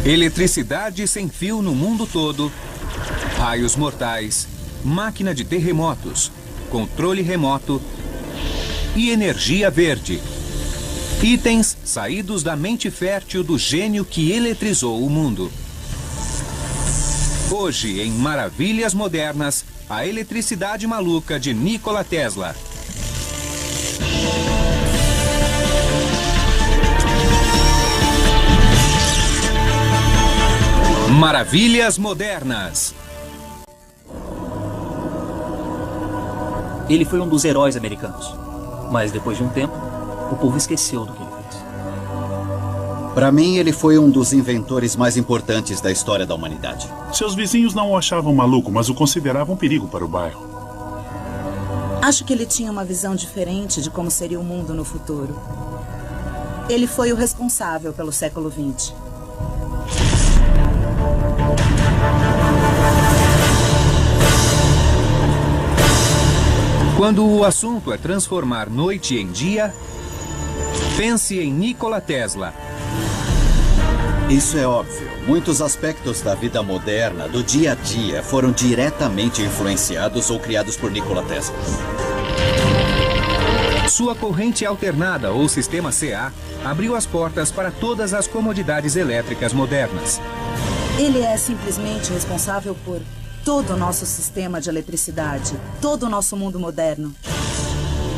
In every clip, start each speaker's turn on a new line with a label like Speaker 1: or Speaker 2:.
Speaker 1: Eletricidade sem fio no mundo todo, raios mortais, máquina de terremotos, controle remoto e energia verde. Itens saídos da mente fértil do gênio que eletrizou o mundo. Hoje, em Maravilhas Modernas, a eletricidade maluca de Nikola Tesla. Maravilhas Modernas.
Speaker 2: Ele foi um dos heróis americanos. Mas depois de um tempo, o povo esqueceu do que ele fez.
Speaker 3: Para mim, ele foi um dos inventores mais importantes da história da humanidade.
Speaker 4: Seus vizinhos não o achavam maluco, mas o consideravam um perigo para o bairro.
Speaker 5: Acho que ele tinha uma visão diferente de como seria o mundo no futuro. Ele foi o responsável pelo século XX.
Speaker 1: Quando o assunto é transformar noite em dia, pense em Nikola Tesla.
Speaker 3: Isso é óbvio. Muitos aspectos da vida moderna, do dia a dia, foram diretamente influenciados ou criados por Nikola Tesla.
Speaker 1: Sua corrente alternada ou sistema CA abriu as portas para todas as comodidades elétricas modernas.
Speaker 5: Ele é simplesmente responsável por todo o nosso sistema de eletricidade, todo o nosso mundo moderno.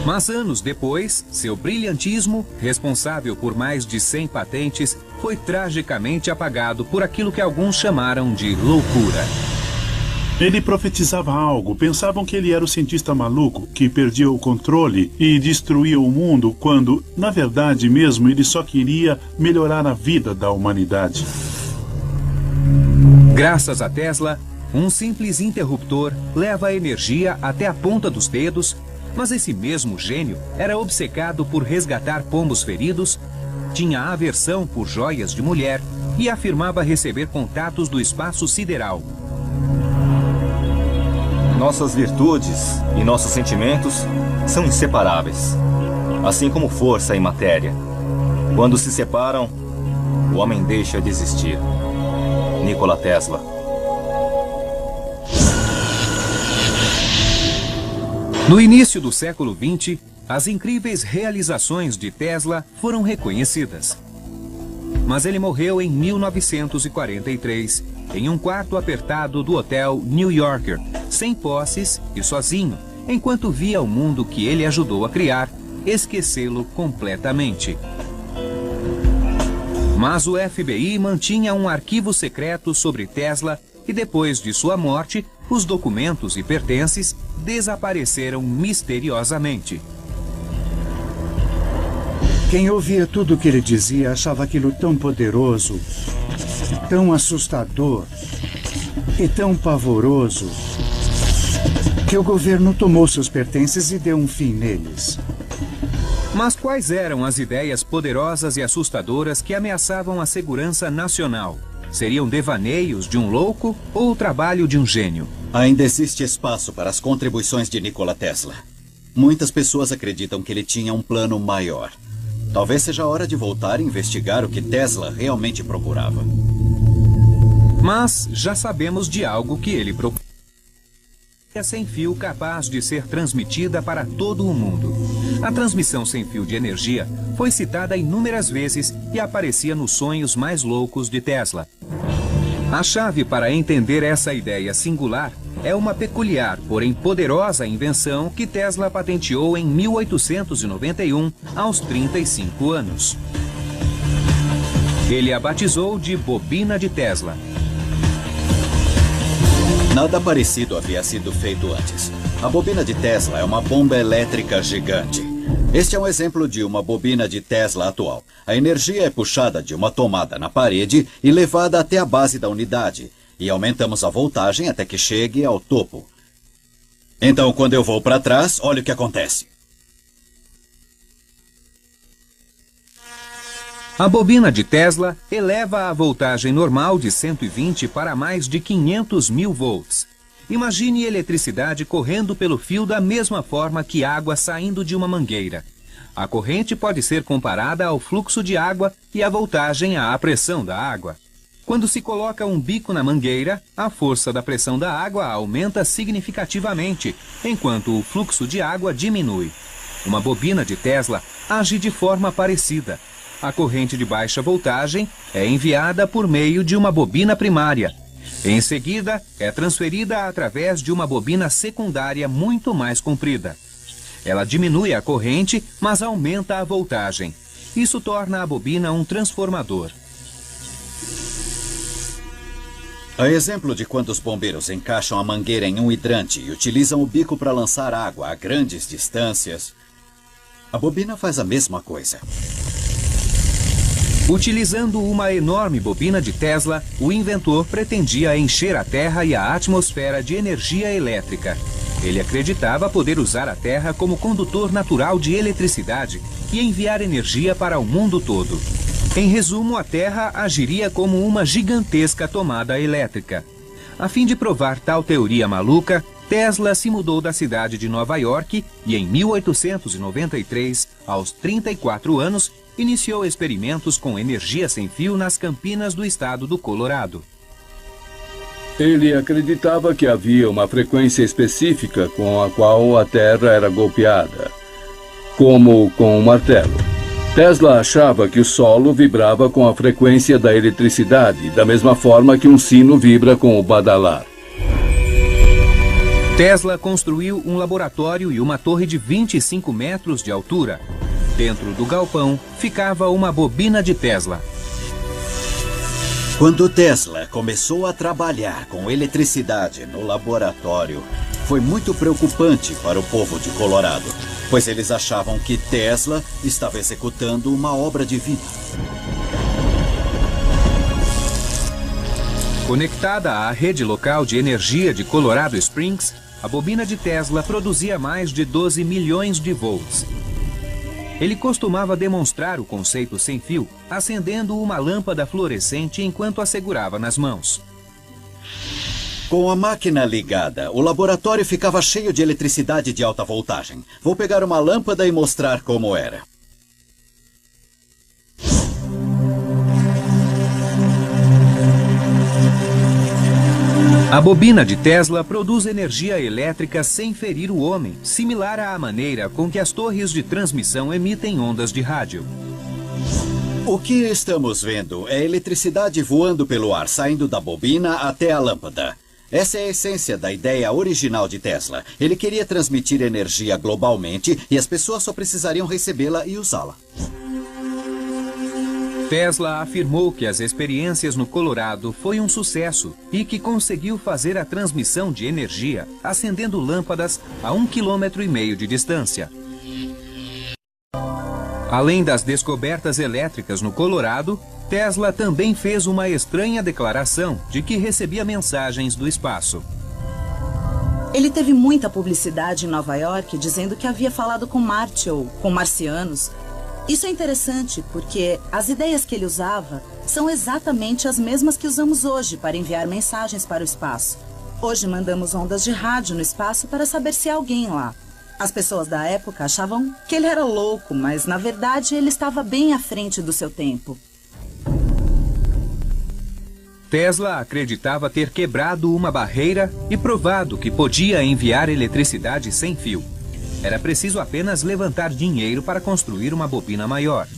Speaker 1: Mas anos depois, seu brilhantismo, responsável por mais de 100 patentes, foi tragicamente apagado por aquilo que alguns chamaram de loucura.
Speaker 4: Ele profetizava algo, pensavam que ele era o cientista maluco que perdia o controle e destruía o mundo, quando, na verdade mesmo, ele só queria melhorar a vida da humanidade.
Speaker 1: Graças a Tesla, um simples interruptor leva a energia até a ponta dos dedos, mas esse mesmo gênio era obcecado por resgatar pombos feridos, tinha aversão por joias de mulher e afirmava receber contatos do espaço sideral.
Speaker 6: Nossas virtudes e nossos sentimentos são inseparáveis, assim como força e matéria. Quando se separam, o homem deixa de existir. Nikola Tesla.
Speaker 1: No início do século XX, as incríveis realizações de Tesla foram reconhecidas. Mas ele morreu em 1943, em um quarto apertado do hotel New Yorker, sem posses e sozinho, enquanto via o mundo que ele ajudou a criar esquecê-lo completamente. Mas o FBI mantinha um arquivo secreto sobre Tesla e depois de sua morte, os documentos e pertences desapareceram misteriosamente.
Speaker 7: Quem ouvia tudo o que ele dizia achava aquilo tão poderoso, tão assustador e tão pavoroso que o governo tomou seus pertences e deu um fim neles.
Speaker 1: Mas quais eram as ideias poderosas e assustadoras que ameaçavam a segurança nacional? Seriam devaneios de um louco ou o trabalho de um gênio?
Speaker 3: Ainda existe espaço para as contribuições de Nikola Tesla. Muitas pessoas acreditam que ele tinha um plano maior. Talvez seja a hora de voltar e investigar o que Tesla realmente procurava.
Speaker 1: Mas já sabemos de algo que ele procurava. Sem fio capaz de ser transmitida para todo o mundo. A transmissão sem fio de energia foi citada inúmeras vezes e aparecia nos sonhos mais loucos de Tesla. A chave para entender essa ideia singular é uma peculiar, porém poderosa invenção que Tesla patenteou em 1891, aos 35 anos. Ele a batizou de bobina de Tesla.
Speaker 3: Nada parecido havia sido feito antes. A bobina de Tesla é uma bomba elétrica gigante. Este é um exemplo de uma bobina de Tesla atual. A energia é puxada de uma tomada na parede e levada até a base da unidade. E aumentamos a voltagem até que chegue ao topo. Então, quando eu vou para trás, olha o que acontece.
Speaker 1: A bobina de Tesla eleva a voltagem normal de 120 para mais de 500.000 volts. Imagine eletricidade correndo pelo fio da mesma forma que água saindo de uma mangueira. A corrente pode ser comparada ao fluxo de água e a voltagem à pressão da água. Quando se coloca um bico na mangueira, a força da pressão da água aumenta significativamente, enquanto o fluxo de água diminui. Uma bobina de Tesla age de forma parecida. A corrente de baixa voltagem é enviada por meio de uma bobina primária. Em seguida, é transferida através de uma bobina secundária muito mais comprida. Ela diminui a corrente, mas aumenta a voltagem. Isso torna a bobina um transformador.
Speaker 3: A exemplo de quando os bombeiros encaixam a mangueira em um hidrante e utilizam o bico para lançar água a grandes distâncias, a bobina faz a mesma coisa.
Speaker 1: Utilizando uma enorme bobina de Tesla, o inventor pretendia encher a Terra e a atmosfera de energia elétrica. Ele acreditava poder usar a Terra como condutor natural de eletricidade e enviar energia para o mundo todo. Em resumo, a Terra agiria como uma gigantesca tomada elétrica. A fim de provar tal teoria maluca, Tesla se mudou da cidade de Nova York e, em 1893, aos 34 anos, iniciou experimentos com energia sem fio nas campinas do estado do Colorado.
Speaker 8: Ele acreditava que havia uma frequência específica com a qual a Terra era golpeada, como com um martelo. Tesla achava que o solo vibrava com a frequência da eletricidade, da mesma forma que um sino vibra com o badalar.
Speaker 1: Tesla construiu um laboratório e uma torre de 25 metros de altura. Dentro do galpão ficava uma bobina de Tesla.
Speaker 3: Quando Tesla começou a trabalhar com eletricidade no laboratório, foi muito preocupante para o povo de Colorado, pois eles achavam que Tesla estava executando uma obra divina.
Speaker 1: Conectada à rede local de energia de Colorado Springs, a bobina de Tesla produzia mais de 12 milhões de volts. Ele costumava demonstrar o conceito sem fio, acendendo uma lâmpada fluorescente enquanto a segurava nas mãos.
Speaker 3: Com a máquina ligada, o laboratório ficava cheio de eletricidade de alta voltagem. Vou pegar uma lâmpada e mostrar como era.
Speaker 1: A bobina de Tesla produz energia elétrica sem ferir o homem, similar à maneira com que as torres de transmissão emitem ondas de rádio.
Speaker 3: O que estamos vendo é eletricidade voando pelo ar, saindo da bobina até a lâmpada. Essa é a essência da ideia original de Tesla. Ele queria transmitir energia globalmente e as pessoas só precisariam recebê-la e usá-la.
Speaker 1: Tesla afirmou que as experiências no Colorado foi um sucesso e que conseguiu fazer a transmissão de energia acendendo lâmpadas a 1,5 km de distância. Além das descobertas elétricas no Colorado, Tesla também fez uma estranha declaração de que recebia mensagens do espaço.
Speaker 5: Ele teve muita publicidade em Nova York dizendo que havia falado com Marte ou com marcianos. Isso é interessante porque as ideias que ele usava são exatamente as mesmas que usamos hoje para enviar mensagens para o espaço. Hoje mandamos ondas de rádio no espaço para saber se há alguém lá. As pessoas da época achavam que ele era louco, mas na verdade ele estava bem à frente do seu tempo.
Speaker 1: Tesla acreditava ter quebrado uma barreira e provado que podia enviar eletricidade sem fio. Era preciso apenas levantar dinheiro para construir uma bobina maior.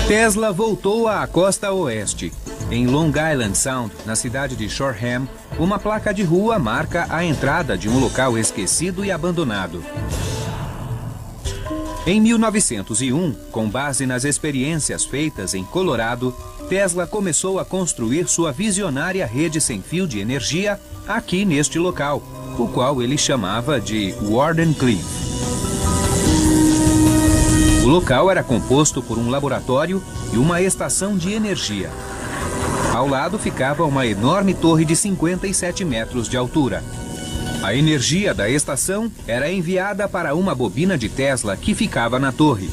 Speaker 1: Tesla voltou à costa oeste. Em Long Island Sound, na cidade de Shoreham, uma placa de rua marca a entrada de um local esquecido e abandonado. Em 1901, com base nas experiências feitas em Colorado, Tesla começou a construir sua visionária rede sem fio de energia aqui neste local, o qual ele chamava de Wardenclyffe. O local era composto por um laboratório e uma estação de energia. Ao lado ficava uma enorme torre de 57 metros de altura. A energia da estação era enviada para uma bobina de Tesla que ficava na torre.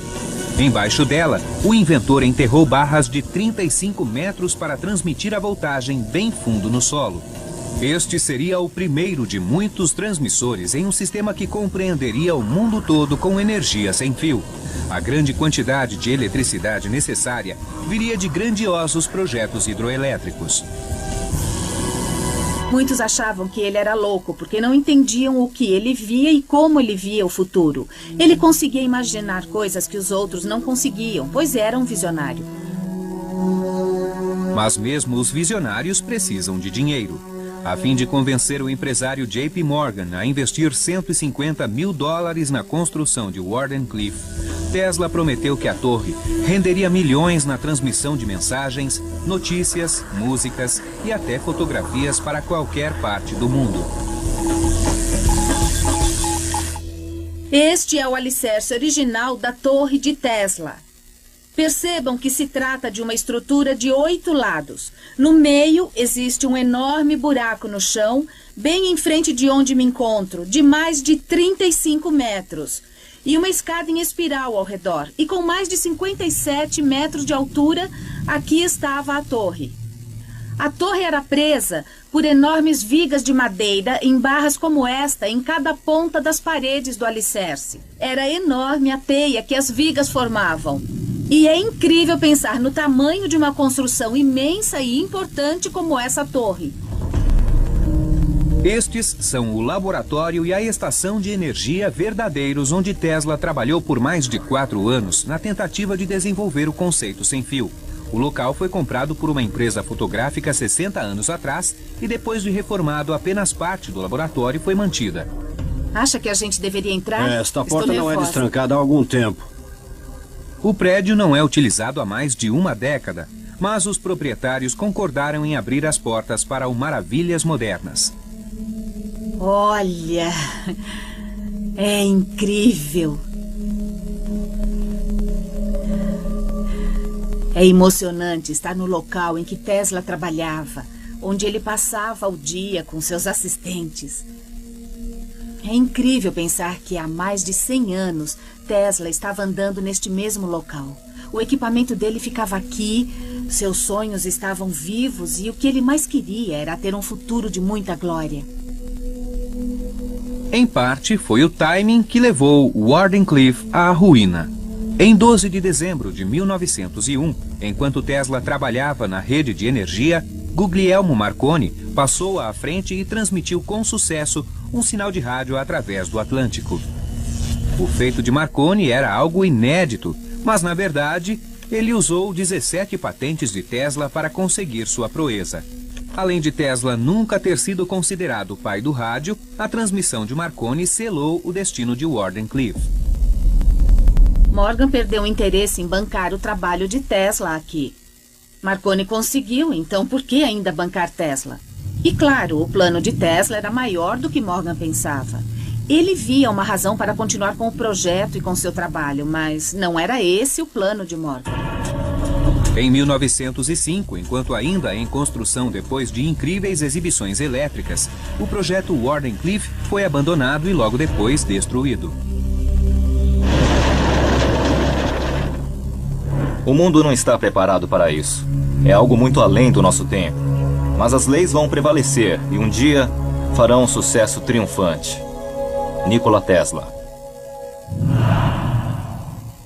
Speaker 1: Embaixo dela, o inventor enterrou barras de 35 metros para transmitir a voltagem bem fundo no solo. Este seria o primeiro de muitos transmissores em um sistema que compreenderia o mundo todo com energia sem fio. A grande quantidade de eletricidade necessária viria de grandiosos projetos hidroelétricos.
Speaker 5: Muitos achavam que ele era louco porque não entendiam o que ele via e como ele via o futuro. Ele conseguia imaginar coisas que os outros não conseguiam, pois era um visionário.
Speaker 1: Mas mesmo os visionários precisam de dinheiro. A fim de convencer o empresário JP Morgan a investir $150 mil na construção de Wardenclyffe, Tesla prometeu que a torre renderia milhões na transmissão de mensagens, notícias, músicas e até fotografias para qualquer parte do mundo.
Speaker 5: Este é o alicerce original da Torre de Tesla. Percebam que se trata de uma estrutura de 8 lados. No meio existe um enorme buraco no chão, bem em frente de onde me encontro, de mais de 35 metros. E uma escada em espiral ao redor. E com mais de 57 metros de altura, aqui estava a torre. A torre era presa por enormes vigas de madeira em barras como esta em cada ponta das paredes do alicerce. Era enorme a teia que as vigas formavam. E é incrível pensar no tamanho de uma construção imensa e importante como essa torre.
Speaker 1: Estes são o laboratório e a estação de energia verdadeiros onde Tesla trabalhou por mais de 4 anos na tentativa de desenvolver o conceito sem fio. O local foi comprado por uma empresa fotográfica 60 anos atrás e depois de reformado, apenas parte do laboratório foi mantida.
Speaker 5: Acha que a gente deveria entrar?
Speaker 9: Esta porta não é destrancada há algum tempo.
Speaker 1: O prédio não é utilizado há mais de uma década, mas os proprietários concordaram em abrir as portas para o Maravilhas Modernas.
Speaker 5: Olha, é incrível. É emocionante estar no local em que Tesla trabalhava, onde ele passava o dia com seus assistentes. É incrível pensar que há mais de 100 anos Tesla estava andando neste mesmo local. O equipamento dele ficava aqui, seus sonhos estavam vivos e o que ele mais queria era ter um futuro de muita glória.
Speaker 1: Em parte, foi o timing que levou Wardenclyffe à ruína. Em 12 de dezembro de 1901, enquanto Tesla trabalhava na rede de energia, Guglielmo Marconi passou à frente e transmitiu com sucesso um sinal de rádio através do Atlântico. O feito de Marconi era algo inédito, mas na verdade, ele usou 17 patentes de Tesla para conseguir sua proeza. Além de Tesla nunca ter sido considerado o pai do rádio, a transmissão de Marconi selou o destino de Wardenclyffe.
Speaker 5: Morgan perdeu o interesse em bancar o trabalho de Tesla aqui. Marconi conseguiu, então por que ainda bancar Tesla? E claro, o plano de Tesla era maior do que Morgan pensava. Ele via uma razão para continuar com o projeto e com seu trabalho, mas não era esse o plano de Morgan.
Speaker 1: Em 1905, enquanto ainda em construção depois de incríveis exibições elétricas, o projeto Wardenclyffe foi abandonado e logo depois destruído.
Speaker 6: O mundo não está preparado para isso. É algo muito além do nosso tempo. Mas as leis vão prevalecer e um dia farão um sucesso triunfante. Nikola Tesla.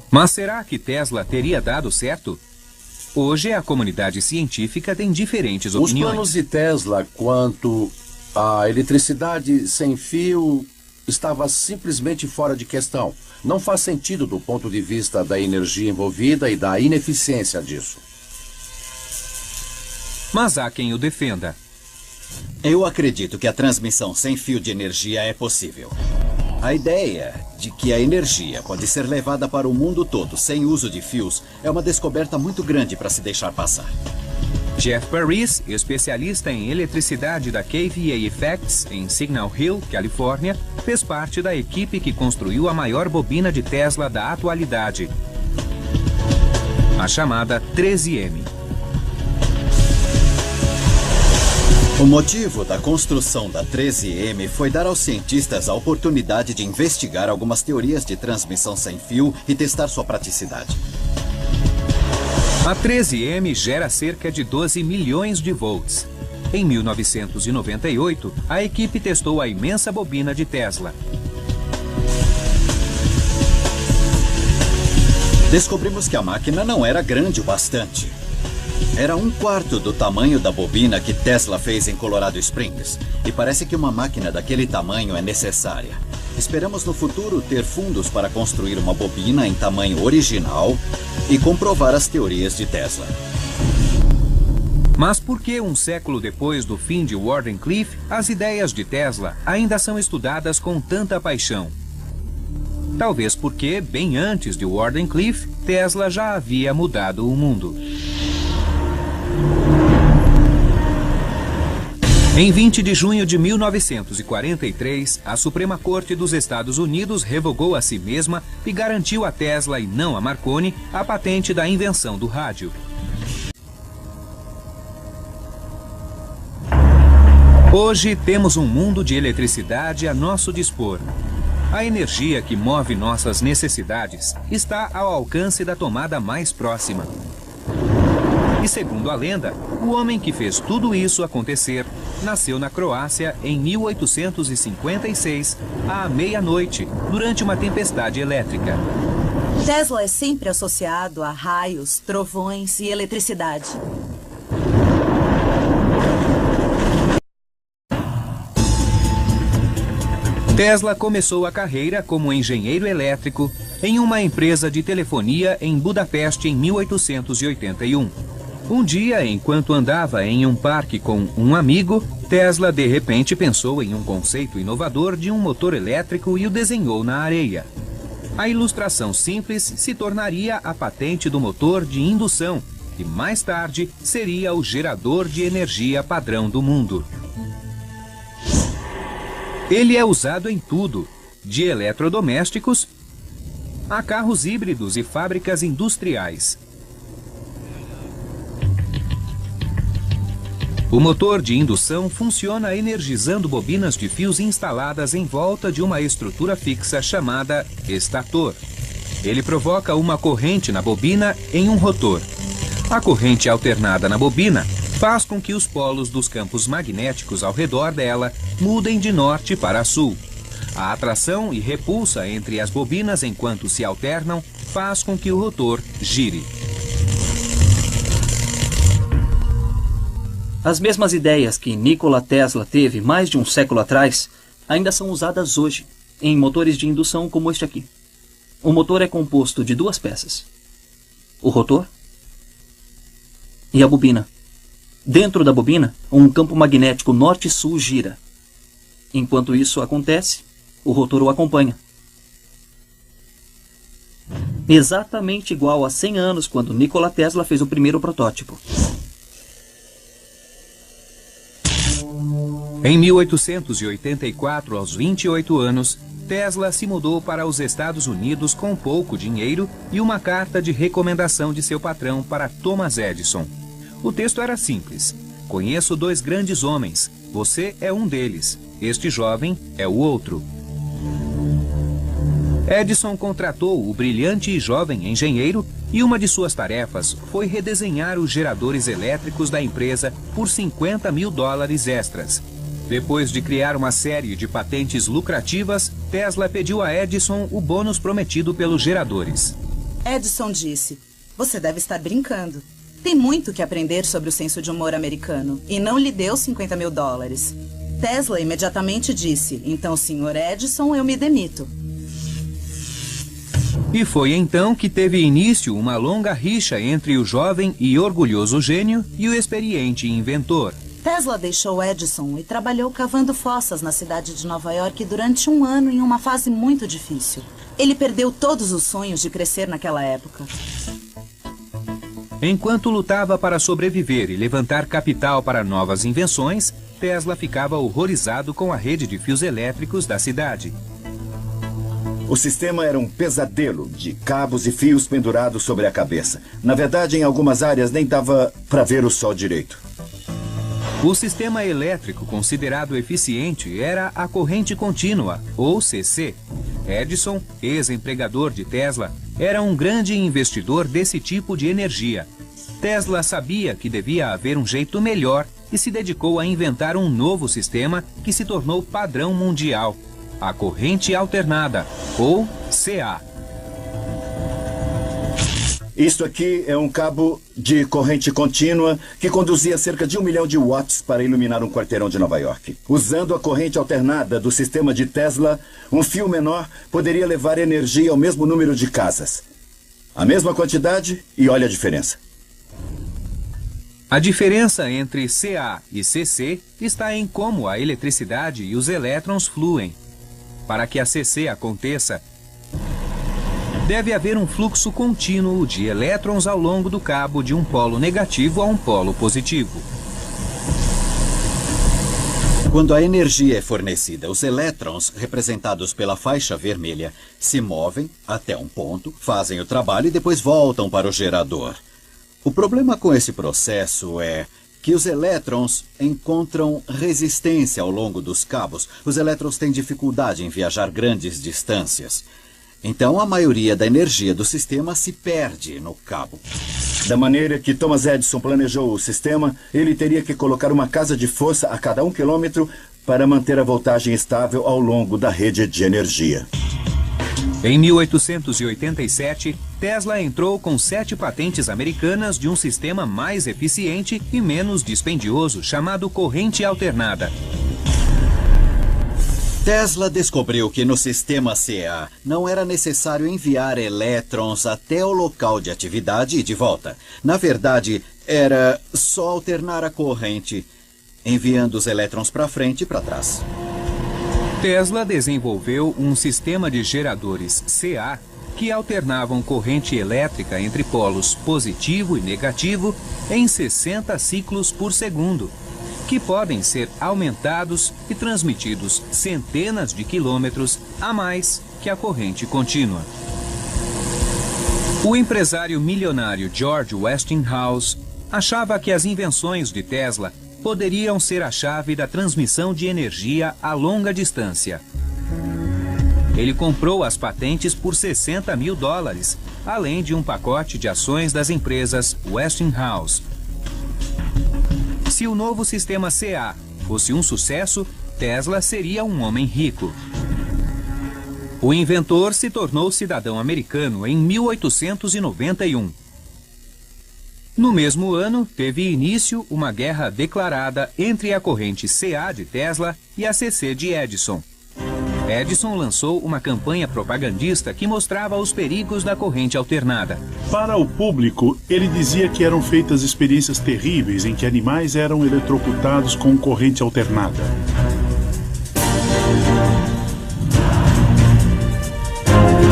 Speaker 1: Mas será que Tesla teria dado certo? Hoje a comunidade científica tem diferentes opiniões.
Speaker 10: Os planos de Tesla quanto à eletricidade sem fio estava simplesmente fora de questão. Não faz sentido do ponto de vista da energia envolvida e da ineficiência disso.
Speaker 1: Mas há quem o defenda.
Speaker 3: Eu acredito que a transmissão sem fio de energia é possível. A ideia de que a energia pode ser levada para o mundo todo sem uso de fios é uma descoberta muito grande para se deixar passar.
Speaker 1: Jeff Paris, especialista em eletricidade da KVA Effects, em Signal Hill, Califórnia, fez parte da equipe que construiu a maior bobina de Tesla da atualidade, a chamada 13M.
Speaker 3: O motivo da construção da 13M foi dar aos cientistas a oportunidade de investigar algumas teorias de transmissão sem fio e testar sua praticidade.
Speaker 1: A 13M gera cerca de 12 milhões de volts. Em 1998, a equipe testou a imensa bobina de Tesla.
Speaker 3: Descobrimos que a máquina não era grande o bastante. Era 1/4 do tamanho da bobina que Tesla fez em Colorado Springs. E parece que uma máquina daquele tamanho é necessária. Esperamos no futuro ter fundos para construir uma bobina em tamanho original e comprovar as teorias de Tesla.
Speaker 1: Mas por que um século depois do fim de Wardenclyffe, as ideias de Tesla ainda são estudadas com tanta paixão? Talvez porque, bem antes de Wardenclyffe, Tesla já havia mudado o mundo. Em 20 de junho de 1943, a Suprema Corte dos Estados Unidos revogou a si mesma e garantiu a Tesla e não a Marconi a patente da invenção do rádio. Hoje temos um mundo de eletricidade a nosso dispor. A energia que move nossas necessidades está ao alcance da tomada mais próxima. E segundo a lenda, o homem que fez tudo isso acontecer nasceu na Croácia em 1856, à meia-noite, durante uma tempestade elétrica.
Speaker 5: Tesla é sempre associado a raios, trovões e eletricidade.
Speaker 1: Tesla começou a carreira como engenheiro elétrico em uma empresa de telefonia em Budapeste em 1881. Um dia, enquanto andava em um parque com um amigo, Tesla de repente pensou em um conceito inovador de um motor elétrico e o desenhou na areia. A ilustração simples se tornaria a patente do motor de indução, que mais tarde seria o gerador de energia padrão do mundo. Ele é usado em tudo, de eletrodomésticos a carros híbridos e fábricas industriais. O motor de indução funciona energizando bobinas de fios instaladas em volta de uma estrutura fixa chamada estator. Ele provoca uma corrente na bobina em um rotor. A corrente alternada na bobina faz com que os polos dos campos magnéticos ao redor dela mudem de norte para sul. A atração e repulsa entre as bobinas enquanto se alternam faz com que o rotor gire.
Speaker 2: As mesmas ideias que Nikola Tesla teve mais de um século atrás ainda são usadas hoje em motores de indução como este aqui. O motor é composto de duas peças: o rotor e a bobina. Dentro da bobina, um campo magnético norte-sul gira. Enquanto isso acontece, o rotor o acompanha. Exatamente igual a 100 anos quando Nikola Tesla fez o primeiro protótipo.
Speaker 1: Em 1884, aos 28 anos, Tesla se mudou para os Estados Unidos com pouco dinheiro e uma carta de recomendação de seu patrão para Thomas Edison. O texto era simples: conheço dois grandes homens, você é um deles, este jovem é o outro. Edison contratou o brilhante e jovem engenheiro e uma de suas tarefas foi redesenhar os geradores elétricos da empresa por $50 mil extras. Depois de criar uma série de patentes lucrativas, Tesla pediu a Edison o bônus prometido pelos geradores.
Speaker 5: Edison disse: você deve estar brincando. Tem muito que aprender sobre o senso de humor americano, e não lhe deu $50 mil. Tesla imediatamente disse: então, Sr. Edison, eu me demito.
Speaker 1: E foi então que teve início uma longa rixa entre o jovem e orgulhoso gênio e o experiente inventor.
Speaker 5: Tesla deixou Edison e trabalhou cavando fossas na cidade de Nova York durante um ano em uma fase muito difícil. Ele perdeu todos os sonhos de crescer naquela época.
Speaker 1: Enquanto lutava para sobreviver e levantar capital para novas invenções, Tesla ficava horrorizado com a rede de fios elétricos da cidade.
Speaker 11: O sistema era um pesadelo de cabos e fios pendurados sobre a cabeça. Na verdade, em algumas áreas nem dava para ver o sol direito.
Speaker 1: O sistema elétrico considerado eficiente era a corrente contínua, ou CC. Edison, ex-empregador de Tesla, era um grande investidor desse tipo de energia. Tesla sabia que devia haver um jeito melhor e se dedicou a inventar um novo sistema que se tornou padrão mundial, a corrente alternada, ou CA.
Speaker 11: Isto aqui é um cabo de corrente contínua que conduzia cerca de 1 milhão de watts para iluminar um quarteirão de Nova York. Usando a corrente alternada do sistema de Tesla, um fio menor poderia levar energia ao mesmo número de casas. A mesma quantidade e olha a diferença.
Speaker 1: A diferença entre CA e CC está em como a eletricidade e os elétrons fluem. Para que a CC aconteça, deve haver um fluxo contínuo de elétrons ao longo do cabo de um polo negativo a um polo positivo.
Speaker 3: Quando a energia é fornecida, os elétrons, representados pela faixa vermelha, se movem até um ponto, fazem o trabalho e depois voltam para o gerador. O problema com esse processo é que os elétrons encontram resistência ao longo dos cabos. Os elétrons têm dificuldade em viajar grandes distâncias. Então, a maioria da energia do sistema se perde no cabo.
Speaker 11: Da maneira que Thomas Edison planejou o sistema, ele teria que colocar uma casa de força a cada 1 quilômetro para manter a voltagem estável ao longo da rede de energia.
Speaker 1: Em 1887, Tesla entrou com 7 patentes americanas de um sistema mais eficiente e menos dispendioso, chamado corrente alternada.
Speaker 3: Tesla descobriu que no sistema CA não era necessário enviar elétrons até o local de atividade e de volta. Na verdade, era só alternar a corrente, enviando os elétrons para frente e para trás.
Speaker 1: Tesla desenvolveu um sistema de geradores CA que alternavam corrente elétrica entre polos positivo e negativo em 60 ciclos por segundo, que podem ser aumentados e transmitidos centenas de quilômetros a mais que a corrente contínua. O empresário milionário George Westinghouse achava que as invenções de Tesla poderiam ser a chave da transmissão de energia a longa distância. Ele comprou as patentes por $60 mil, além de um pacote de ações das empresas Westinghouse. Se o novo sistema CA fosse um sucesso, Tesla seria um homem rico. O inventor se tornou cidadão americano em 1891. No mesmo ano, teve início uma guerra declarada entre a corrente CA de Tesla e a CC de Edison. Edison lançou uma campanha propagandista que mostrava os perigos da corrente alternada.
Speaker 4: Para o público, ele dizia que eram feitas experiências terríveis em que animais eram eletrocutados com corrente alternada.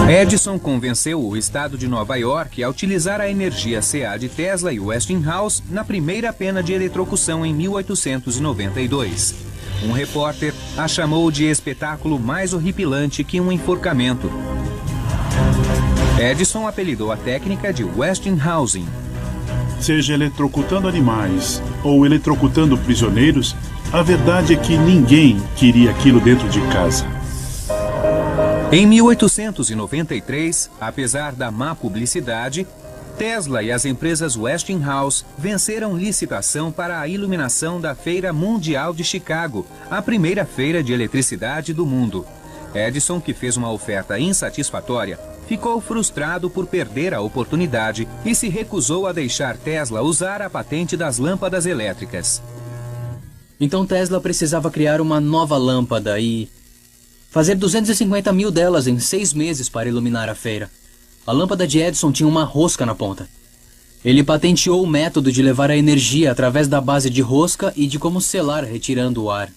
Speaker 1: Edison convenceu o estado de Nova York a utilizar a energia CA de Tesla e Westinghouse na primeira pena de eletrocução em 1892. Um repórter a chamou de espetáculo mais horripilante que um enforcamento. Edison apelidou a técnica de Westinghousing.
Speaker 4: Seja eletrocutando animais ou eletrocutando prisioneiros, a verdade é que ninguém queria aquilo dentro de casa.
Speaker 1: Em 1893, apesar da má publicidade, Tesla e as empresas Westinghouse venceram licitação para a iluminação da Feira Mundial de Chicago, a primeira feira de eletricidade do mundo. Edison, que fez uma oferta insatisfatória, ficou frustrado por perder a oportunidade e se recusou a deixar Tesla usar a patente das lâmpadas elétricas.
Speaker 2: Então Tesla precisava criar uma nova lâmpada e fazer 250 mil delas em 6 meses para iluminar a feira. A lâmpada de Edison tinha uma rosca na ponta. Ele patenteou o método de levar a energia através da base de rosca e de como selar retirando o ar.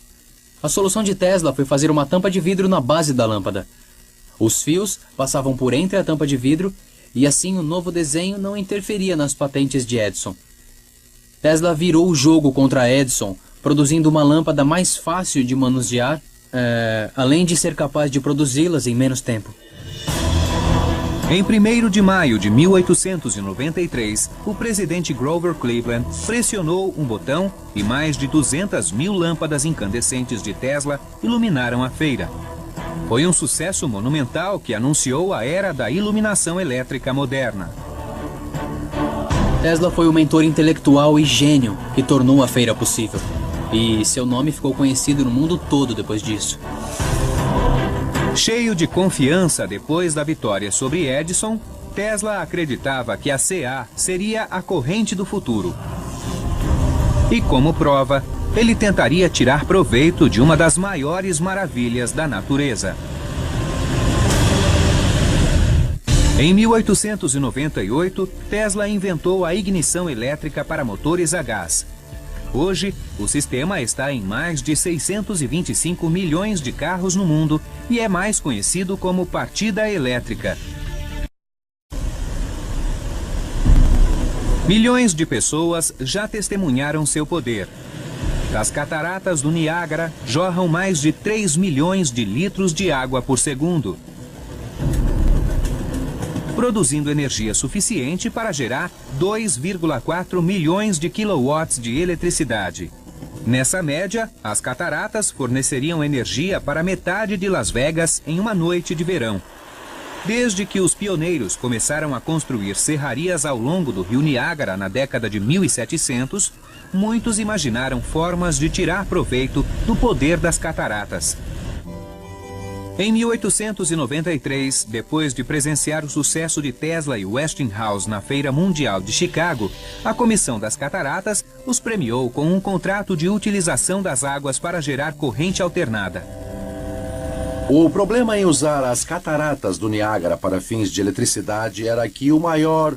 Speaker 2: A solução de Tesla foi fazer uma tampa de vidro na base da lâmpada. Os fios passavam por entre a tampa de vidro e assim o novo desenho não interferia nas patentes de Edison. Tesla virou o jogo contra Edison, produzindo uma lâmpada mais fácil de manusear, além de ser capaz de produzi-las em menos tempo.
Speaker 1: Em 1º de maio de 1893, o presidente Grover Cleveland pressionou um botão e mais de 200 mil lâmpadas incandescentes de Tesla iluminaram a feira. Foi um sucesso monumental que anunciou a era da iluminação elétrica moderna.
Speaker 12: Tesla foi um mentor intelectual e gênio que tornou a feira possível. E seu nome ficou conhecido no mundo todo depois disso.
Speaker 1: Cheio de confiança depois da vitória sobre Edison, Tesla acreditava que a CA seria a corrente do futuro. E como prova, ele tentaria tirar proveito de uma das maiores maravilhas da natureza. Em 1898, Tesla inventou a ignição elétrica para motores a gás. Hoje, o sistema está em mais de 625 milhões de carros no mundo e é mais conhecido como partida elétrica. Milhões de pessoas já testemunharam seu poder. Das cataratas do Niágara jorram mais de 3 milhões de litros de água por segundo, produzindo energia suficiente para gerar 2,4 milhões de quilowatts de eletricidade. Nessa média, as cataratas forneceriam energia para metade de Las Vegas em uma noite de verão. Desde que os pioneiros começaram a construir serrarias ao longo do rio Niágara na década de 1700, muitos imaginaram formas de tirar proveito do poder das cataratas. Em 1893, depois de presenciar o sucesso de Tesla e Westinghouse na Feira Mundial de Chicago, a Comissão das Cataratas os premiou com um contrato de utilização das águas para gerar corrente alternada.
Speaker 10: O problema em usar as cataratas do Niágara para fins de eletricidade era que o maior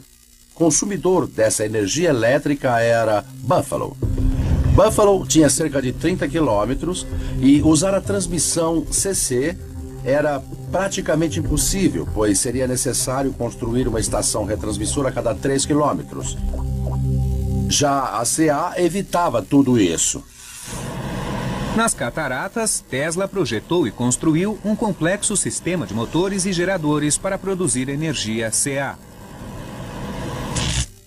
Speaker 10: consumidor dessa energia elétrica era Buffalo. Buffalo tinha cerca de 30 quilômetros e usar a transmissão CC era praticamente impossível, pois seria necessário construir uma estação retransmissora a cada 3 quilômetros. Já a CA evitava tudo isso.
Speaker 1: Nas cataratas, Tesla projetou e construiu um complexo sistema de motores e geradores para produzir energia CA.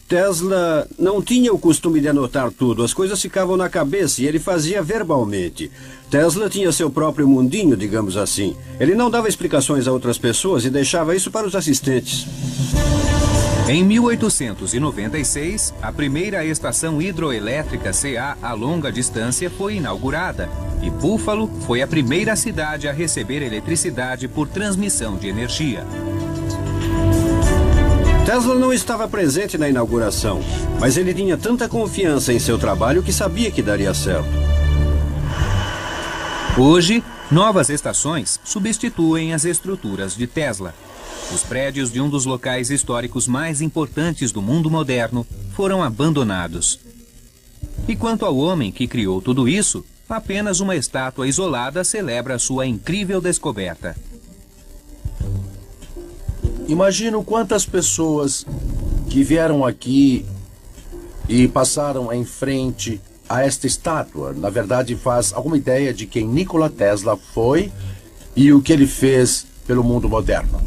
Speaker 9: Tesla não tinha o costume de anotar tudo, as coisas ficavam na cabeça e ele fazia verbalmente. Tesla tinha seu próprio mundinho, digamos assim. Ele não dava explicações a outras pessoas e deixava isso para os assistentes.
Speaker 1: Em 1896, a primeira estação hidroelétrica CA a longa distância foi inaugurada e Buffalo foi a primeira cidade a receber eletricidade por transmissão de energia.
Speaker 9: Tesla não estava presente na inauguração, mas ele tinha tanta confiança em seu trabalho que sabia que daria certo.
Speaker 1: Hoje, novas estações substituem as estruturas de Tesla. Os prédios de um dos locais históricos mais importantes do mundo moderno foram abandonados. E quanto ao homem que criou tudo isso, apenas uma estátua isolada celebra sua incrível descoberta.
Speaker 10: Imagino quantas pessoas que vieram aqui e passaram em frente a esta estátua, na verdade, faz alguma ideia de quem Nikola Tesla foi e o que ele fez pelo mundo moderno.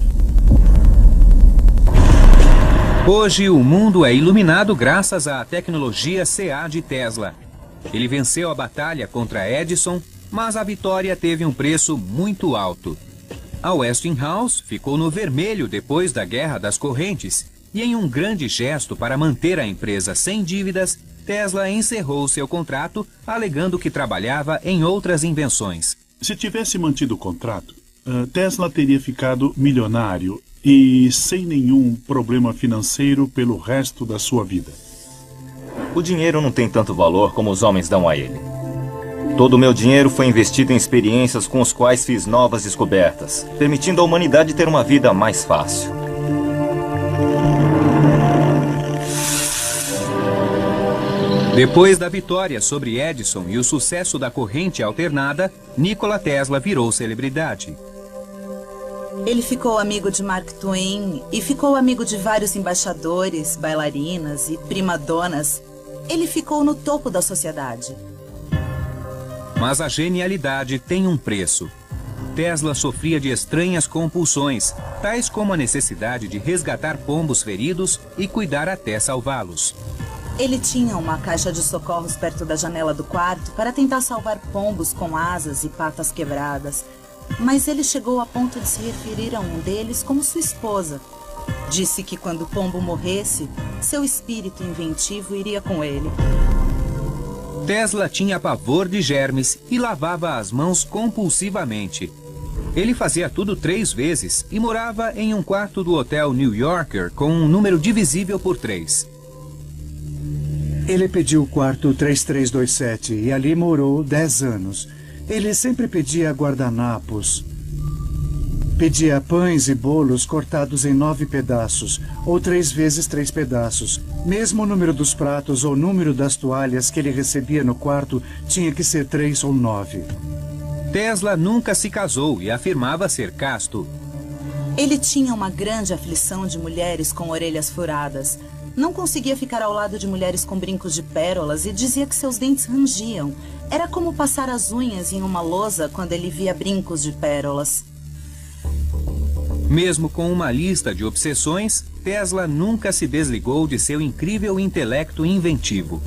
Speaker 1: Hoje, o mundo é iluminado graças à tecnologia CA de Tesla. Ele venceu a batalha contra Edison, mas a vitória teve um preço muito alto. A Westinghouse ficou no vermelho depois da Guerra das Correntes e, em um grande gesto para manter a empresa sem dívidas, Tesla encerrou seu contrato, alegando que trabalhava em outras invenções.
Speaker 4: Se tivesse mantido o contrato, Tesla teria ficado milionário e sem nenhum problema financeiro pelo resto da sua vida.
Speaker 6: O dinheiro não tem tanto valor como os homens dão a ele. Todo o meu dinheiro foi investido em experiências com as quais fiz novas descobertas, permitindo à humanidade ter uma vida mais fácil.
Speaker 1: Depois da vitória sobre Edison e o sucesso da corrente alternada, Nikola Tesla virou celebridade.
Speaker 5: Ele ficou amigo de Mark Twain e ficou amigo de vários embaixadores, bailarinas e primadonas. Ele ficou no topo da sociedade.
Speaker 1: Mas a genialidade tem um preço. Tesla sofria de estranhas compulsões, tais como a necessidade de resgatar pombos feridos e cuidar até salvá-los.
Speaker 5: Ele tinha uma caixa de socorros perto da janela do quarto para tentar salvar pombos com asas e patas quebradas. Mas ele chegou a ponto de se referir a um deles como sua esposa. Disse que quando o pombo morresse, seu espírito inventivo iria com ele.
Speaker 1: Tesla tinha pavor de germes e lavava as mãos compulsivamente. Ele fazia tudo 3 vezes e morava em um quarto do Hotel New Yorker com um número divisível por 3.
Speaker 7: Ele pediu o quarto 3327 e ali morou 10 anos. Ele sempre pedia guardanapos. Pedia pães e bolos cortados em 9 pedaços, ou 3 vezes 3 pedaços. Mesmo o número dos pratos ou o número das toalhas que ele recebia no quarto tinha que ser 3 ou 9.
Speaker 1: Tesla nunca se casou e afirmava ser casto.
Speaker 5: Ele tinha uma grande aflição de mulheres com orelhas furadas. Não conseguia ficar ao lado de mulheres com brincos de pérolas e dizia que seus dentes rangiam. Era como passar as unhas em uma lousa quando ele via brincos de pérolas.
Speaker 1: Mesmo com uma lista de obsessões, Tesla nunca se desligou de seu incrível intelecto inventivo.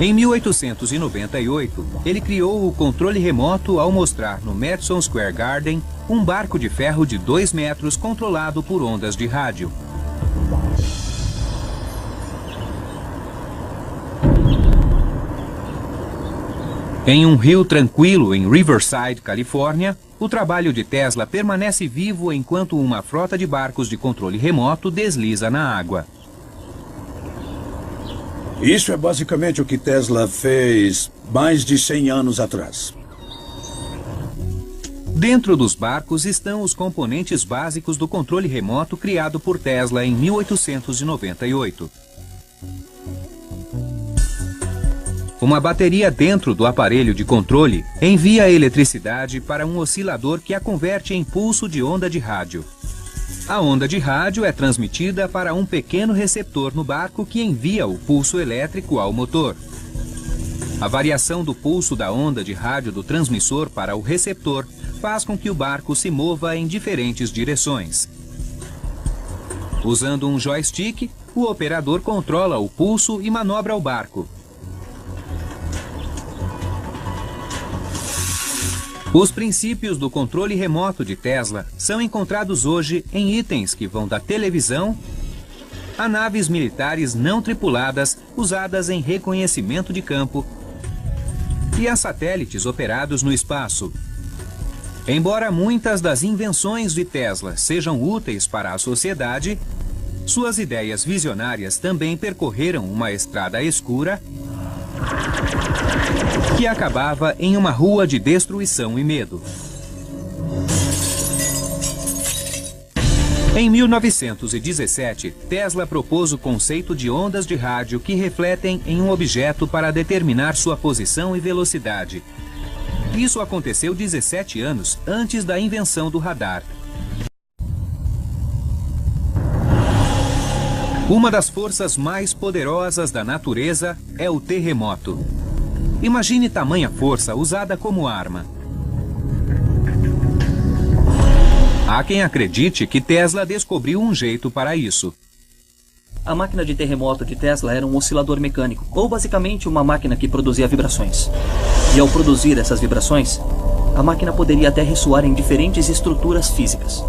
Speaker 1: Em 1898, ele criou o controle remoto ao mostrar no Madison Square Garden um barco de ferro de 2 metros controlado por ondas de rádio. Em um rio tranquilo em Riverside, Califórnia, o trabalho de Tesla permanece vivo enquanto uma frota de barcos de controle remoto desliza na água.
Speaker 13: Isso é basicamente o que Tesla fez mais de 100 anos atrás.
Speaker 1: Dentro dos barcos estão os componentes básicos do controle remoto criado por Tesla em 1898. Uma bateria dentro do aparelho de controle envia a eletricidade para um oscilador que a converte em pulso de onda de rádio. A onda de rádio é transmitida para um pequeno receptor no barco que envia o pulso elétrico ao motor. A variação do pulso da onda de rádio do transmissor para o receptor faz com que o barco se mova em diferentes direções. Usando um joystick, o operador controla o pulso e manobra o barco. Os princípios do controle remoto de Tesla são encontrados hoje em itens que vão da televisão a naves militares não tripuladas usadas em reconhecimento de campo e a satélites operados no espaço. Embora muitas das invenções de Tesla sejam úteis para a sociedade, suas ideias visionárias também percorreram uma estrada escura que acabava em uma rua de destruição e medo. Em 1917, Tesla propôs o conceito de ondas de rádio que refletem em um objeto para determinar sua posição e velocidade. Isso aconteceu 17 anos antes da invenção do radar. Uma das forças mais poderosas da natureza é o terremoto. Imagine tamanha força usada como arma. Há quem acredite que Tesla descobriu um jeito para isso.
Speaker 2: A máquina de terremoto de Tesla era um oscilador mecânico, ou basicamente uma máquina que produzia vibrações. E ao produzir essas vibrações, a máquina poderia até ressoar em diferentes estruturas físicas.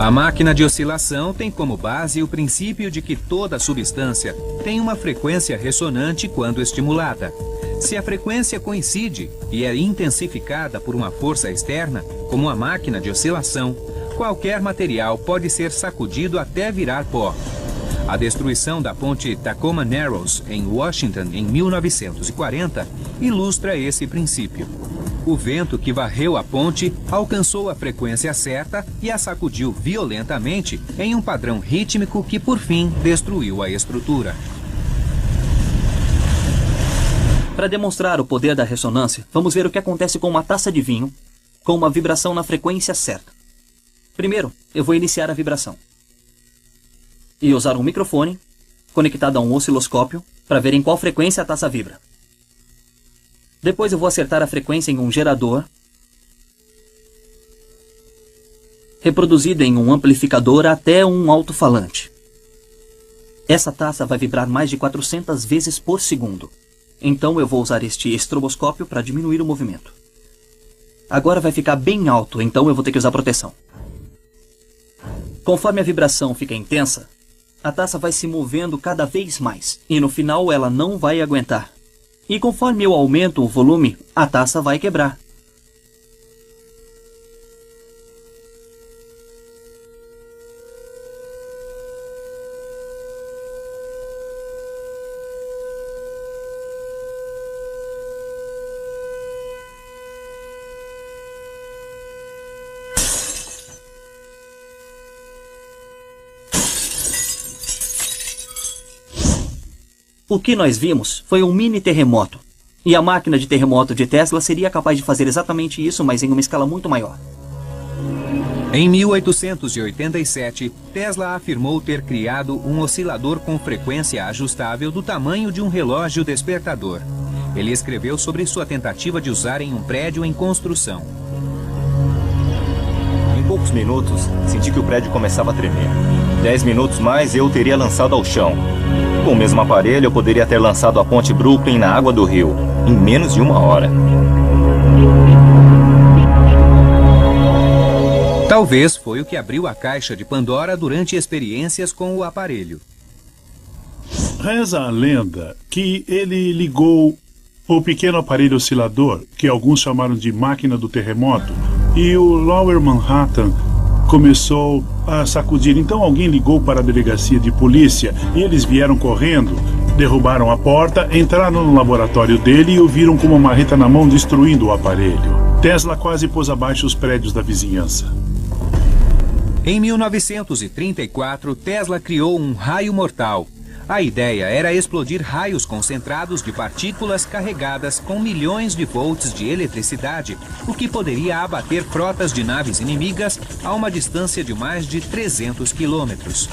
Speaker 1: A máquina de oscilação tem como base o princípio de que toda substância tem uma frequência ressonante quando estimulada. Se a frequência coincide e é intensificada por uma força externa, como a máquina de oscilação, qualquer material pode ser sacudido até virar pó. A destruição da ponte Tacoma Narrows, em Washington, em 1940, ilustra esse princípio. O vento que varreu a ponte alcançou a frequência certa e a sacudiu violentamente em um padrão rítmico que, por fim, destruiu a estrutura.
Speaker 2: Para demonstrar o poder da ressonância, vamos ver o que acontece com uma taça de vinho com uma vibração na frequência certa. Primeiro, eu vou iniciar a vibração e usar um microfone conectado a um osciloscópio para ver em qual frequência a taça vibra. Depois eu vou acertar a frequência em um gerador, reproduzido em um amplificador até um alto-falante. Essa taça vai vibrar mais de 400 vezes por segundo. Então eu vou usar este estroboscópio para diminuir o movimento. Agora vai ficar bem alto, então eu vou ter que usar proteção. Conforme a vibração fica intensa, a taça vai se movendo cada vez mais. E no final ela não vai aguentar. E conforme eu aumento o volume, a taça vai quebrar. O que nós vimos foi um mini terremoto. E a máquina de terremoto de Tesla seria capaz de fazer exatamente isso, mas em uma escala muito maior.
Speaker 1: Em 1887, Tesla afirmou ter criado um oscilador com frequência ajustável do tamanho de um relógio despertador. Ele escreveu sobre sua tentativa de usar em um prédio em construção.
Speaker 6: Em poucos minutos, senti que o prédio começava a tremer. 10 minutos mais eu o teria lançado ao chão. Com o mesmo aparelho, eu poderia ter lançado a ponte Brooklyn na água do rio, em menos de 1 hora.
Speaker 1: Talvez foi o que abriu a caixa de Pandora durante experiências com o aparelho.
Speaker 4: Reza a lenda que ele ligou o pequeno aparelho oscilador, que alguns chamaram de máquina do terremoto, e o Lower Manhattan começou a sacudir. Então alguém ligou para a delegacia de polícia e eles vieram correndo, derrubaram a porta, entraram no laboratório dele e o viram com uma marreta na mão destruindo o aparelho. Tesla quase pôs abaixo os prédios da vizinhança.
Speaker 1: Em 1934, Tesla criou um raio mortal. A ideia era explodir raios concentrados de partículas carregadas com milhões de volts de eletricidade, o que poderia abater frotas de naves inimigas a uma distância de mais de 300 quilômetros.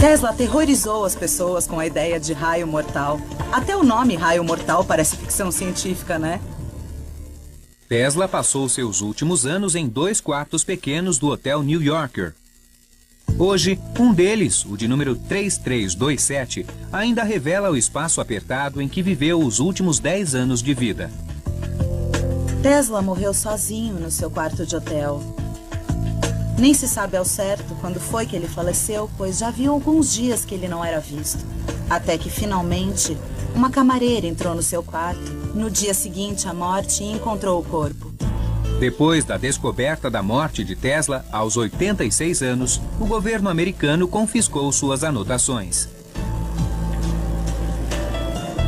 Speaker 5: Tesla aterrorizou as pessoas com a ideia de raio mortal. Até o nome raio mortal parece ficção científica, né?
Speaker 1: Tesla passou seus últimos anos em 2 quartos pequenos do Hotel New Yorker. Hoje, um deles, o de número 3327, ainda revela o espaço apertado em que viveu os últimos 10 anos de vida.
Speaker 5: Tesla morreu sozinho no seu quarto de hotel. Nem se sabe ao certo quando foi que ele faleceu, pois já havia alguns dias que ele não era visto. Até que, finalmente, uma camareira entrou no seu quarto, no dia seguinte à morte, e encontrou o corpo.
Speaker 1: Depois da descoberta da morte de Tesla, aos 86 anos, o governo americano confiscou suas anotações.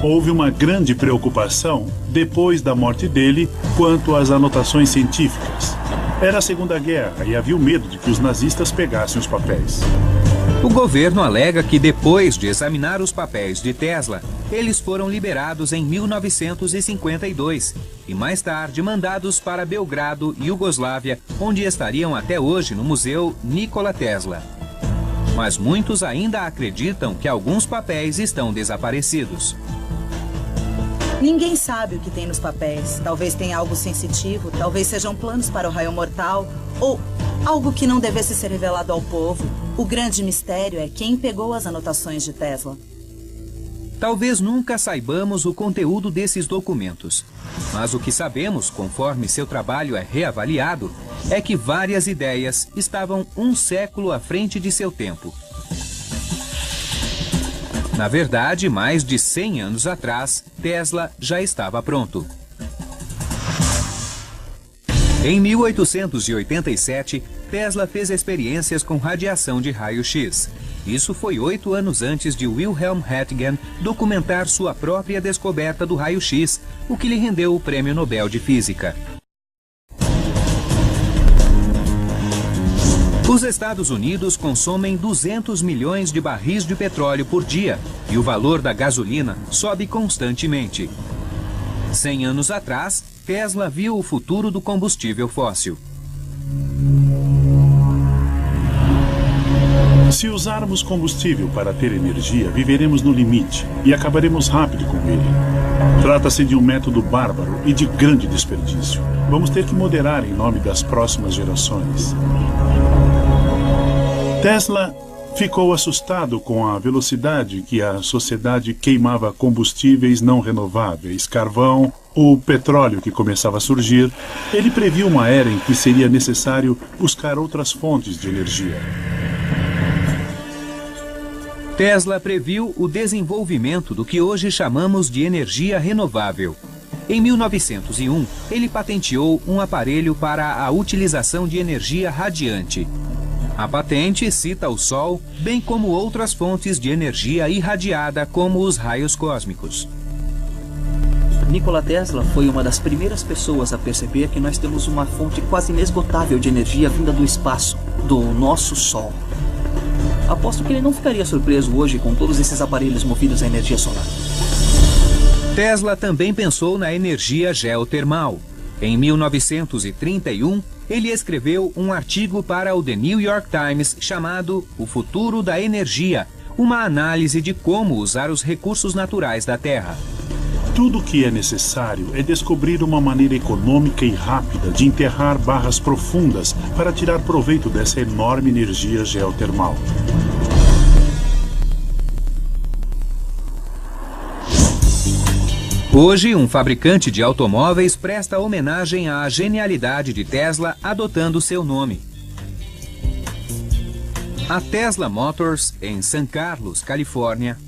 Speaker 4: Houve uma grande preocupação, depois da morte dele, quanto às anotações científicas. Era a Segunda Guerra e havia o medo de que os nazistas pegassem os papéis.
Speaker 1: O governo alega que depois de examinar os papéis de Tesla, eles foram liberados em 1952 e mais tarde mandados para Belgrado, Iugoslávia, onde estariam até hoje no Museu Nikola Tesla. Mas muitos ainda acreditam que alguns papéis estão desaparecidos.
Speaker 5: Ninguém sabe o que tem nos papéis. Talvez tenha algo sensitivo, talvez sejam planos para o raio mortal, ou algo que não devesse ser revelado ao povo. O grande mistério é quem pegou as anotações de Tesla.
Speaker 1: Talvez nunca saibamos o conteúdo desses documentos, mas o que sabemos, conforme seu trabalho é reavaliado, é que várias ideias estavam um século à frente de seu tempo. Na verdade, mais de 100 anos atrás, Tesla já estava pronto. Em 1887, Tesla fez experiências com radiação de raio-x. Isso foi 8 anos antes de Wilhelm Röntgen documentar sua própria descoberta do raio-x, o que lhe rendeu o Prêmio Nobel de Física. Os Estados Unidos consomem 200 milhões de barris de petróleo por dia e o valor da gasolina sobe constantemente. 100 anos atrás, Tesla viu o futuro do combustível fóssil.
Speaker 4: Se usarmos combustível para ter energia, viveremos no limite e acabaremos rápido com ele. Trata-se de um método bárbaro e de grande desperdício. Vamos ter que moderar em nome das próximas gerações. Tesla ficou assustado com a velocidade que a sociedade queimava combustíveis não renováveis, carvão, o petróleo que começava a surgir. Ele previu uma era em que seria necessário buscar outras fontes de energia.
Speaker 1: Tesla previu o desenvolvimento do que hoje chamamos de energia renovável. Em 1901, ele patenteou um aparelho para a utilização de energia radiante. A patente cita o Sol, bem como outras fontes de energia irradiada, como os raios cósmicos.
Speaker 2: Nikola Tesla foi uma das primeiras pessoas a perceber que nós temos uma fonte quase inesgotável de energia vinda do espaço, do nosso Sol. Aposto que ele não ficaria surpreso hoje com todos esses aparelhos movidos à energia solar.
Speaker 1: Tesla também pensou na energia geotermal. Em 1931, ele escreveu um artigo para o The New York Times chamado O Futuro da Energia, uma análise de como usar os recursos naturais da Terra.
Speaker 4: Tudo o que é necessário é descobrir uma maneira econômica e rápida de enterrar barras profundas para tirar proveito dessa enorme energia geotermal.
Speaker 1: Hoje, um fabricante de automóveis presta homenagem à genialidade de Tesla adotando seu nome. A Tesla Motors, em San Carlos, Califórnia,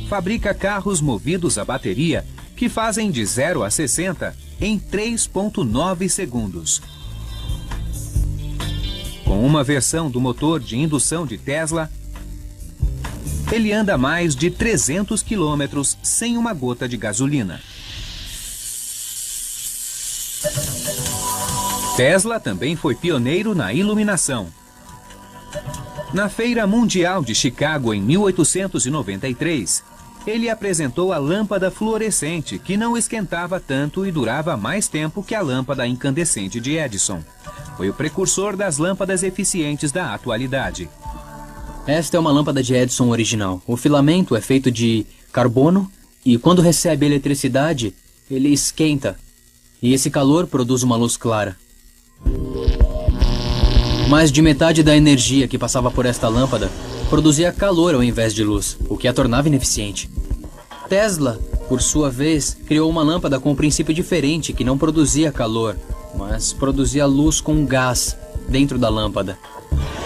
Speaker 1: fabrica carros movidos a bateria que fazem de 0 a 60 em 3,9 segundos. Com uma versão do motor de indução de Tesla, ele anda mais de 300 quilômetros sem uma gota de gasolina. Tesla também foi pioneiro na iluminação. Na Feira Mundial de Chicago, em 1893, ele apresentou a lâmpada fluorescente, que não esquentava tanto e durava mais tempo que a lâmpada incandescente de Edison. Foi o precursor das lâmpadas eficientes da atualidade.
Speaker 12: Esta é uma lâmpada de Edison original. O filamento é feito de carbono e quando recebe eletricidade, ele esquenta. E esse calor produz uma luz clara. Mais de metade da energia que passava por esta lâmpada produzia calor ao invés de luz, o que a tornava ineficiente. Tesla, por sua vez, criou uma lâmpada com um princípio diferente que não produzia calor, mas produzia luz com gás dentro da lâmpada.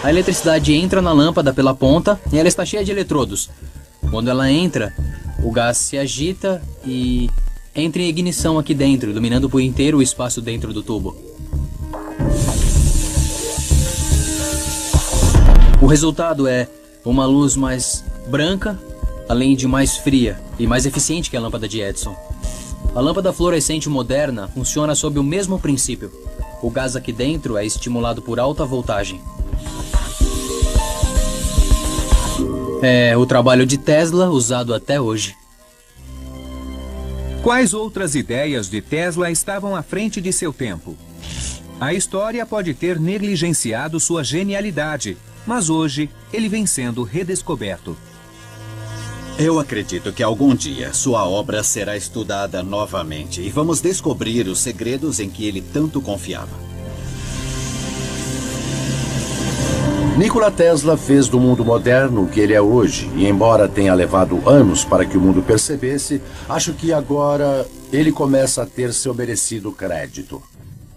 Speaker 12: A eletricidade entra na lâmpada pela ponta e ela está cheia de eletrodos. Quando ela entra, o gás se agita e entra em ignição aqui dentro, iluminando por inteiro o espaço dentro do tubo. O resultado é uma luz mais branca, além de mais fria e mais eficiente que a lâmpada de Edison. A lâmpada fluorescente moderna funciona sob o mesmo princípio. O gás aqui dentro é estimulado por alta voltagem. É o trabalho de Tesla usado até hoje.
Speaker 1: Quais outras ideias de Tesla estavam à frente de seu tempo? A história pode ter negligenciado sua genialidade, mas hoje ele vem sendo redescoberto.
Speaker 3: Eu acredito que algum dia sua obra será estudada novamente e vamos descobrir os segredos em que ele tanto confiava.
Speaker 10: Nikola Tesla fez do mundo moderno o que ele é hoje, e embora tenha levado anos para que o mundo percebesse, acho que agora ele começa a ter seu merecido crédito.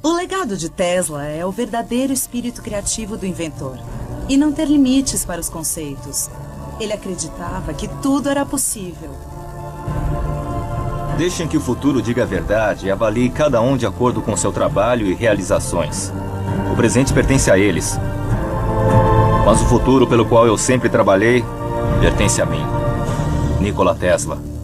Speaker 5: O legado de Tesla é o verdadeiro espírito criativo do inventor e não ter limites para os conceitos. Ele acreditava que tudo era possível.
Speaker 6: Deixem que o futuro diga a verdade e avalie cada um de acordo com seu trabalho e realizações. O presente pertence a eles. Mas o futuro pelo qual eu sempre trabalhei pertence a mim, Nikola Tesla.